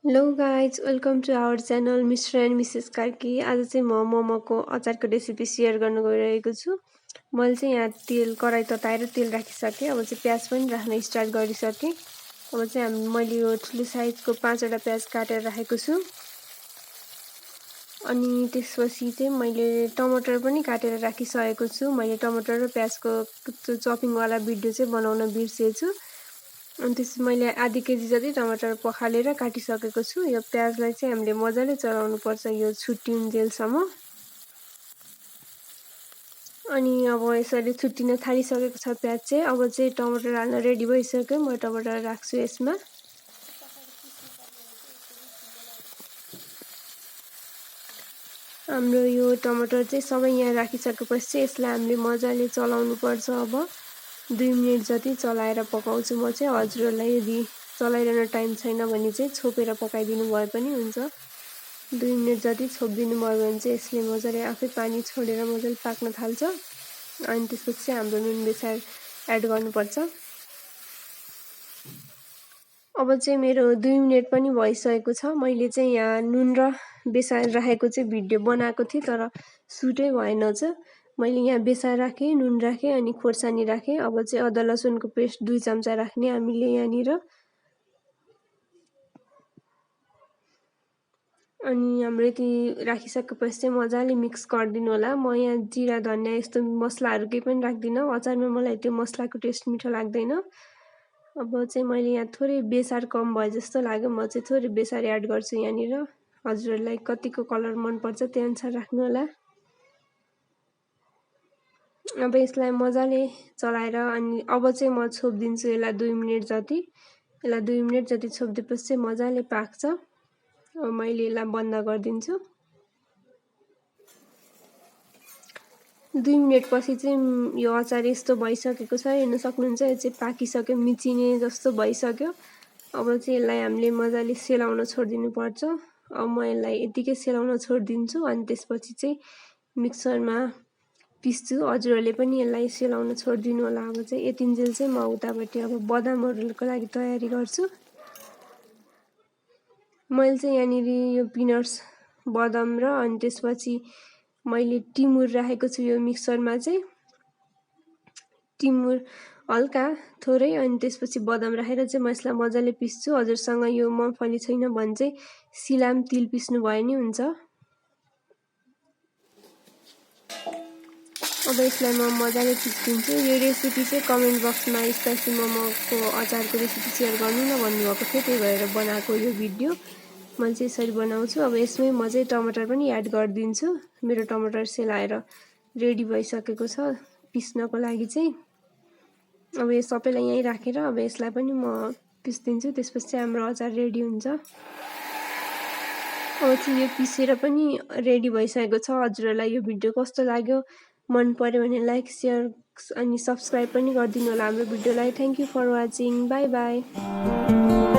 Hello guys welcome to our channel Mr and Mrs Karki. आज चाहिँ म मोमोको अचारको रेसिपी सेयर गर्न गइरहेको छु। मैले चाहिँ यहाँ तेल कराई तताएर तेल राखिसकेँ। अब चाहिँ प्याज पनि राख्न स्टार्ट गरिसकेँ। अब चाहिँ मैले यो ठुलो साइजको 5वटा प्याज काटेर राखेको छु। अनि त्यसपछि चाहिँ मैले टमाटर पनि काटेर राखिसकेको छु। मैले टमाटर र प्याजको चपिङवाला भिडियो चाहिँ बनाउन बिर्सेछु। अनि त्यसपछि मैले आधी केजी जति टमाटर पखालेर काटिसकेको छु। यो प्याजलाई चाहिँ हामीले मजाले चलाउनु पर्छ यो छुट्टिन्जेलसम्म। अनि अब यसरी छुट्टिन थालिसकेको छ प्याज चाहिँ। अब चाहिँ टमाटर हाल्न रेडी भइसक्यो। म टमाटर राख्छु यसमा। हाम्रो यो टमाटर चाहिँ सबै यहाँ राखिसकेपछि चाहिँ यसलाई हामीले मजाले चलाउनु पर्छ। अब 2 मिनेट जति चलाएर पकाउँछु म चाहिँ। हजुरहरूलाई यदि चलाइरहन टाइम छैन भने चाहिँ छोपेर पकाइदिनु भए पनि हुन्छ। 2 मिनेट जति छोपिदिनु भयो भने चाहिँ यसले मजाले आफै पानी छोडेर मजाले पाक्न थाल्छ। अनि त्यसपछि चाहिँ हाम्रो नुन बेसार एड गर्नुपर्छ। अब चाहिँ मेरो 2 मिनेट पनि भइसकेको छ। मैले चाहिँ यहाँ नुन र बेसार राखेको चाहिँ भिडियो बनाएको थिएँ तर सुटै भएन चाहिँ। मैले यहाँ बेसार राखेँ, नुन राखेँ अनि खोर्सानी राखेँ। अब चाहिँ अदुवा लसुनको पेस्ट 2 चम्चा राख्ने हामीले यहाँनिर। अनि हाम्रो यति राखिसकेपछि चाहिँ मजाले मिक्स गरिदिनु होला। म यहाँ जिरा धनियाँ यस्तो मसलाहरू केही पनि राख्दिनँ। अचारमा मलाई त्यो मसलाको टेस्ट मिठो लाग्दैन। अब चाहिँ मैले यहाँ थोरै बेसार कम भयो जस्तो लाग्यो। म चाहिँ थोरै बेसार एड गर्छु यहाँनिर। हजुरहरूलाई कतिको कलर मनपर्छ त्यही अनुसार राख्नु होला। अब यसलाई मजाले चलाएर अनि अब चाहिँ म छोपिदिन्छु यसलाई 2 मिनेट जति। यसलाई 2 मिनेट जति छोपिदिएपछि चाहिँ मजाले पाक्छ। अब मैले यसलाई बन्द गरिदिन्छु। 2 मिनेट पछि चाहिँ यो अचार यस्तो भइसकेको छ। हेर्न सक्नुहुन्छ यो चाहिँ पाकिसक्यो, मिचिने जस्तो भइसक्यो। अब चाहिँ यसलाई हामीले मजाले सेलाउन छोडिदिनु पर्छ। अब म यसलाई यतिकै सेलाउन छोडिदिन्छु अनि त्यसपछि चाहिँ मिक्सरमा पिस्छु। हजुरहरूले पनि यसलाई सेलाउन छोडिदिनु होला। अब चाहिँ यतिन्जेल चाहिँ म उतापट्टि अब बदामहरूको लागि तयारी गर्छु। मैले चाहिँ यहाँनिर यो पिनट्स बदाम र अनि त्यसपछि मैले टिमुर राखेको छु यो मिक्सरमा चाहिँ। टिमुर हल्का थोरै अनि त्यसपछि बदाम राखेर चाहिँ म यसलाई मजाले पिस्छु। हजुरसँग यो मफली छैन भने चाहिँ सिलाम तिल पिस्नु भए नि हुन्छ। अब यसलाई म मजाले पिस्दिन्छु। यो रेसिपी चाहिँ कमेन्ट बक्समा स्पाइसी मोमोको अचारको रेसिपी सेयर गर्नु न भन्नुभएको थियो, त्यही भएर बनाएको यो भिडियो। मैले चाहिँ यसरी बनाउँछु। अब यसमै म चाहिँ टमाटर पनि एड गरिदिन्छु। मेरो टमाटर सेलाएर रेडी भइसकेको छ पिस्नको लागि चाहिँ। अब यो सबैलाई यहीँ राखेर अब यसलाई पनि म पिस्दिन्छु। त्यसपछि हाम्रो अचार रेडी हुन्छ। अब चाहिँ यो पिसेर पनि रेडी भइसकेको छ। हजुरहरूलाई यो भिडियो कस्तो लाग्यो, मन पर्यो भने लाइक, सेयर अनि सब्सक्राइब पनि गरिदिनु होला हाम्रो भिडियोलाई। Thank you for watching. Bye by.